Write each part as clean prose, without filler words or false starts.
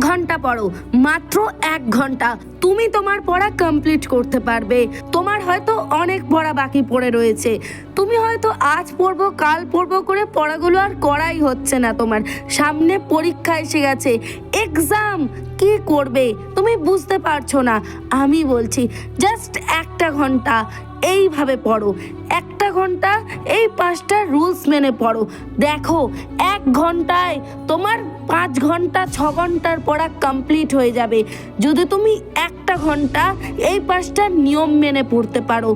ঘন্টা পড়ো, মাত্র 1 ঘন্টা তুমি তোমার পড়া কমপ্লিট করতে পারবে। তোমার হয়তো অনেক পড়া বাকি পড়ে রয়েছে, তুমি হয়তো আজ পড়বো কাল পড়বো করে পড়াগুলো আর করাই হচ্ছে না, তোমার সামনে পরীক্ষা এসে গেছে, এক্সাম, কি করবে তুমি বুঝতে পারছো না। আমি বলছি জাস্ট 1 ঘন্টা এইভাবে পড়ো, 1 ঘন্টা এই 5টা রুলস মেনে পড়ো। দেখো 1 ঘন্টায় তোমার 5 ঘন্টা 6 ঘন্টার পড়া কমপ্লিট হয়ে যাবে যদি তুমি 1 ঘন্টা এই 5টা নিয়ম মেনে পড়তে পারো।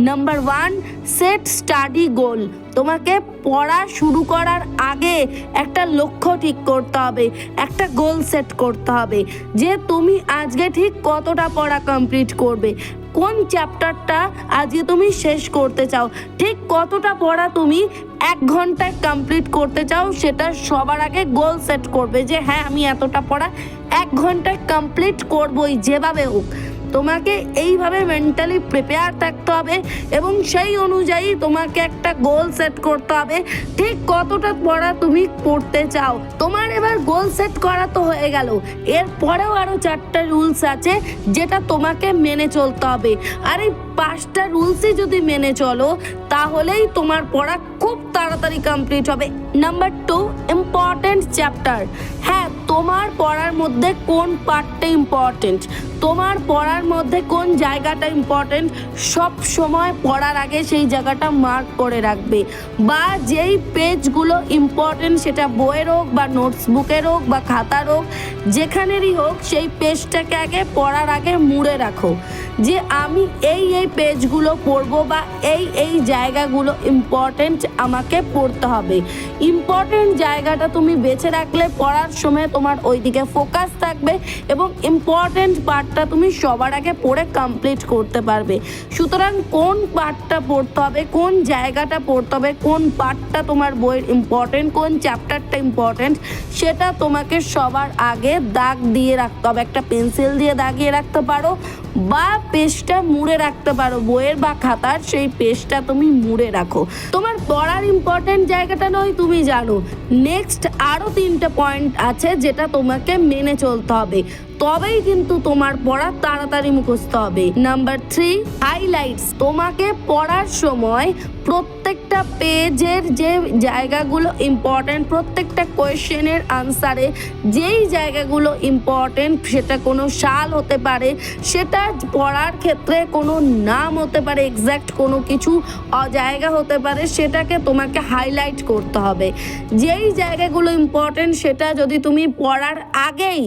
নাম্বার 1, সেট স্টাডি গোল। তোমাকে পড়া শুরু করার আগে একটা লক্ষ্য ঠিক করতে হবে, একটা গোল সেট করতে হবে যে তুমি আজকে ঠিক কতটা পড়া কমপ্লিট করবে, কোন চ্যাপ্টারটা আজকে তুমি শেষ করতে চাও, ঠিক কতটা পড়া তুমি 1 ঘন্টায় কমপ্লিট করতে চাও, সেটা সবার আগে গোল সেট করবে যে হ্যাঁ আমি এতটা পড়া 1 ঘন্টায় কমপ্লিট করবই যেভাবে হোক। তোমাকে এইভাবে মেন্টালি প্রিপেয়ার থাকতে হবে এবং সেই অনুযায়ী তোমাকে একটা গোল সেট করতে হবে ঠিক কতটা পড়া তুমি পড়তে চাও। তোমার এবার গোল সেট করা তো হয়ে গেল, এরপরেও আরও 4টা রুলস আছে যেটা তোমাকে মেনে চলতে হবে। আর এই 5টা রুলসই যদি মেনে চলো তাহলেই তোমার পড়া খুব তাড়াতাড়ি কমপ্লিট হবে। Number 2, important chapter. হ্যাঁ, তোমার পড়ার মধ্যে কোন পার্টটা ইম্পর্টেন্ট, তোমার পড়ার মধ্যে কোন জায়গাটা ইম্পর্টেন্ট, সব সময় পড়ার আগে সেই জায়গাটা মার্ক করে রাখবে। বা যেই পেজগুলো ইম্পর্টেন্ট, সেটা বইয়ের হোক বা নোটস বুকের হোক বা খাতার হোক, যেখানেরই হোক, সেই পেজটাকে আগে পড়ার আগে মুড়ে রাখো যে আমি এই পেজগুলো পড়বো বা এই জায়গাগুলো ইম্পর্টেন্ট আমাকে পড়তে হবে। ইম্পর্টেন্ট জায়গাটা তুমি বেছে রাখলে পড়ার সময় তোমার ওইদিকে ফোকাস থাকবে এবং ইম্পর্টেন্ট পার্টটা তুমি সবার আগে পড়ে কমপ্লিট করতে পারবে। সুতরাং কোন পার্টটা পড়তে হবে, কোন জায়গাটা পড়তে হবে, কোন পার্টটা তোমার বইয়ের ইম্পর্টেন্ট, কোন চ্যাপ্টারটা ইম্পর্টেন্ট, সেটা তোমাকে সবার আগে দাগ দিয়ে রাখতে হবে। একটা পেন্সিল দিয়ে দাগিয়ে রাখতে পারো বা পেজটা মুড়ে রাখতে পারো, বইয়ের বা খাতার সেই পেজটা তুমি মুড়ে রাখো। তোমার পড়ার ইম্পর্টেন্ট জায়গাটা নয় তুমি জানো, নেক্সট আরও 3টে পয়েন্ট আছে যেটা তোমাকে মেনে চলতে হবে, তবেই কিন্তু তোমার পড়া তাড়াতাড়ি মুখস্থ হবে। Number 3, highlights. তোমাকে পড়ার সময় প্রত্যেকটা পেজের যে জায়গাগুলো ইম্পর্টেন্ট, প্রত্যেকটা কোয়েশ্চেনের আনসারে যেই জায়গাগুলো ইম্পর্টেন্ট, সেটা কোনো সাল হতে পারে, সেটা পড়ার ক্ষেত্রে কোনো নাম হতে পারে, এক্স্যাক্ট কোনো কিছু জায়গা হতে পারে, সেটাকে তোমাকে হাইলাইট করতে হবে। যেই জায়গাগুলো ইম্পর্টেন্ট সেটা যদি তুমি পড়ার আগেই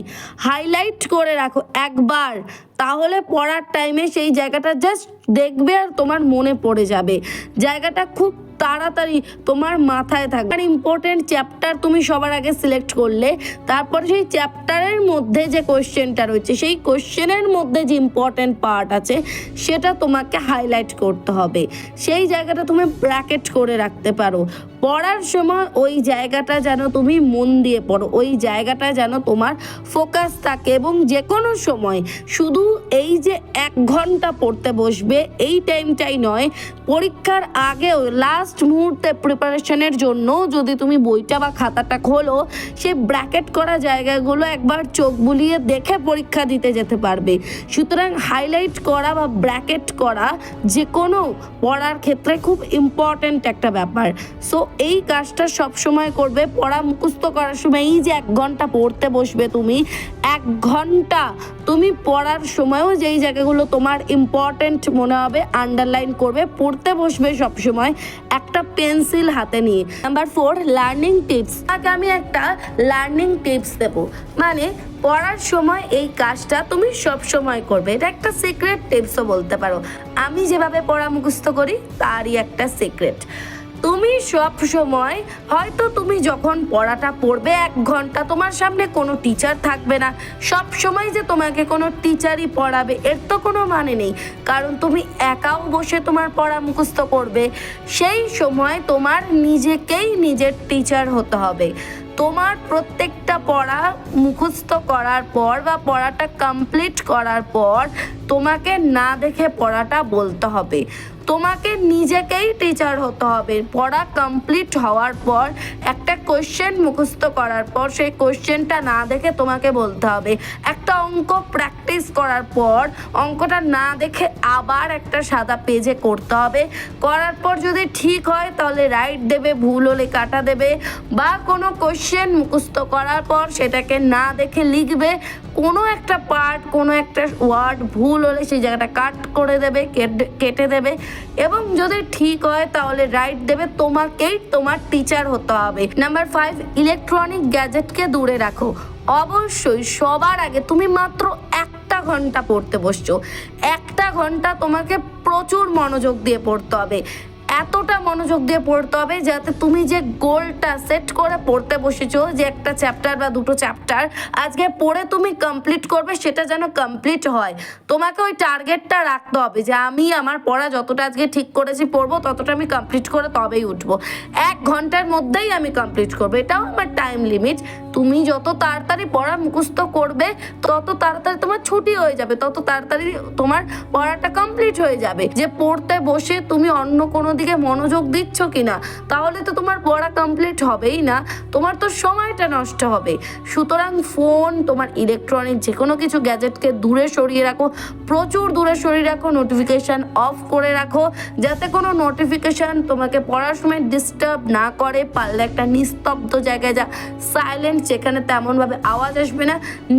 হাইলাইট করে রাখো একবার, তাহলে পড়ার টাইমে সেই জায়গাটা জাস্ট দেখবে আর তোমার মনে পড়ে যাবে, জায়গাটা খুব তাড়াতাড়ি তোমার মাথায় থাকবে। আর ইম্পর্টেন্ট চ্যাপ্টার তুমি সবার আগে সিলেক্ট করলে, তারপরে সেই চ্যাপ্টারের মধ্যে যে কোশ্চেনটা রয়েছে, সেই কোশ্চেনের মধ্যে যে ইম্পর্টেন্ট পার্ট আছে সেটা তোমাকে হাইলাইট করতে হবে। সেই জায়গাটা তুমি ব্র্যাকেট করে রাখতে পারো। পড়ার সময় ওই জায়গাটা যেন তুমি মন দিয়ে পড়ো, ওই জায়গাটা যেন তোমার ফোকাস থাকে। এবং যে কোনো সময় শুধু এই যে 1 ঘন্টা পড়তে বসবে এই টাইমটাই নয়, পরীক্ষার আগেও লাস্ট মুহূর্তে প্রিপারেশনের জন্য যদি তুমি বইটা বা খাতাটা খোলো, সে ব্র্যাকেট করা জায়গাগুলো একবার চোখ বুলিয়ে দেখে পরীক্ষা দিতে যেতে পারবে। সুতরাং হাইলাইট করা বা ব্র্যাকেট করা যে কোনো পড়ার ক্ষেত্রে খুব ইম্পর্ট্যান্ট একটা ব্যাপার। সো এই কাজটা সব সময় করবে। পড়া মুখস্থ করার সময় এই যে 1 ঘন্টা পড়তে বসবে তুমি, 1 ঘন্টা তুমি পড়ার সময়ও যেই জায়গাগুলো তোমার ইম্পর্টেন্ট মনে হবে আন্ডারলাইন করবে, পড়তে বসবে সবসময় একটা পেন্সিল হাতে নিয়ে। Number 4, learning tips. আগে আমি একটা লার্নিং টিপস দেবো, মানে পড়ার সময় এই কাজটা তুমি সব সময় করবে। এটা একটা সিক্রেট টিপসও বলতে পারো, আমি যেভাবে পড়া মুখস্থ করি তারই একটা সিক্রেট। তুমি সব সময়, হয়তো তুমি যখন পড়াটা পড়বে 1 ঘন্টা, তোমার সামনে কোনো টিচার থাকবে না, সব সময় যে তোমাকে কোনো টিচারই পড়াবে এর তো কোনো মানে নেই, কারণ তুমি একাও বসে তোমার পড়া মুখস্থ করবে। সেই সময় তোমার নিজেকেই নিজের টিচার হতে হবে। তোমার প্রত্যেকটা পড়া মুখস্থ করার পর বা পড়াটা কমপ্লিট করার পর তোমাকে না দেখে পড়াটা বলতে হবে। তোমাকে নিজেকেই টিচার হতে হবে। পড়া কমপ্লিট হওয়ার পর একটা কোয়েশ্চেন মুখস্থ করার পর সেই কোয়েশ্চেনটা না দেখে তোমাকে বলতে হবে। একটা অঙ্ক প্র্যাকটিস করার পর অঙ্কটা না দেখে আবার একটা সাদা পেজে করতে হবে। করার পর যদি ঠিক হয় তাহলে রাইট দেবে, ভুল হলে কাটা দেবে। বা কোনো কোয়েশ্চেন মুখস্থ করার পর সেটাকে না দেখে লিখবে। কোনো একটা পার্ট, কোনো একটা ওয়ার্ড ভুল হলে সেই জায়গাটা কাট করে দেবে, কেটে দেবে। এবং যদি ঠিক হয় তাহলে রাইট দেবে। তোমাকেই তোমার টিচার হতে হবে। নাম্বার 5, ইলেকট্রনিক গ্যাজেটকে দূরে রাখো। অবশ্যই সবার আগে তুমি মাত্র 1 ঘন্টা পড়তে বসছো। 1 ঘন্টা তোমাকে প্রচুর মনোযোগ দিয়ে পড়তে হবে। এতটা মনোযোগ দিয়ে পড়তে হবে যাতে তুমি যে গোলটা সেট করে পড়তে বসেছো, যে একটা চ্যাপ্টার বা 2টো চ্যাপ্টার আজকে পড়ে তুমি কমপ্লিট করবে, সেটা যেন কমপ্লিট হয়। তোমাকে ওই টার্গেটটা রাখতে হবে যে আমি আমার পড়া যতটা আজকে ঠিক করেছি পড়বো, ততটা আমি কমপ্লিট করে তবেই উঠবো। 1 ঘন্টার মধ্যেই আমি কমপ্লিট করবো, এটাও আমার টাইম লিমিট। তুমি যত তাড়াতাড়ি পড়া মুখস্থ করবে তত তাড়াতাড়ি তোমার ছুটি হয়ে যাবে, তত তাড়াতাড়ি তোমার পড়াটা কমপ্লিট হয়ে যাবে। যে পড়তে বসে তুমি অন্য কোনো দিকে মনোযোগ দিচ্ছ কিনা, তাহলে তো তোমার পড়া কমপ্লিট হবেই না, তোমার তো সময়টা নষ্ট হবে। সুতরাং ফোন, তোমার ইলেকট্রনিক যে কোনো কিছু গ্যাজেটকে দূরে সরিয়ে রাখো, প্রচুর দূরে সরিয়ে রাখো। নোটিফিকেশান অফ করে রাখো যাতে কোনো নোটিফিকেশান তোমাকে পড়ার সময় ডিস্টার্ব না করে। পারলে একটা নিস্তব্ধ জায়গায় যা, সাইলেন্ট, যেখানে তেমনভাবে আওয়াজ আসবে না।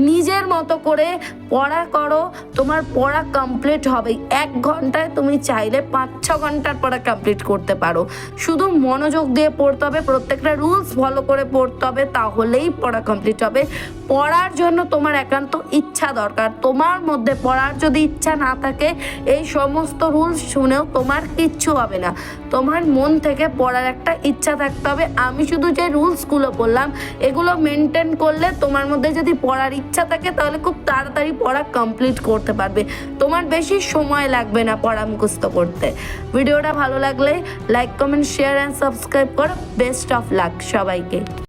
নিজের মতো করে পড়া করো, তোমার পড়া কমপ্লিট হবে। 1 ঘন্টায় তুমি চাইলে 5-6 ঘন্টার পড়া কমপ্লিট করতে পারো। শুধু মনোযোগ দিয়ে পড়তে হবে, প্রত্যেকটা রুলস ফলো করে পড়তে হবে, তাহলেই পড়া কমপ্লিট হবে। পড়ার জন্য তোমার একান্ত ইচ্ছা দরকার। তোমার মধ্যে পড়ার যদি ইচ্ছা না থাকে, এই সমস্ত রুলস শুনেও তোমার কিচ্ছু হবে না। তোমার মন থেকে পড়ার একটা ইচ্ছা থাকতে হবে। আমি শুধু যে রুলসগুলো বললাম এগুলো মেনটেন করলে, তোমার মধ্যে যদি পড়ার ইচ্ছা থাকে তাহলে খুব তাড়াতাড়ি পড়া কমপ্লিট করতে পারবে। তোমার বেশি সময় লাগবে না পড়া মুখস্থ করতে। ভিডিওটা ভালো লাগলে like, comment, share and subscribe করো। বেস্ট অফ লাক সবাইকে।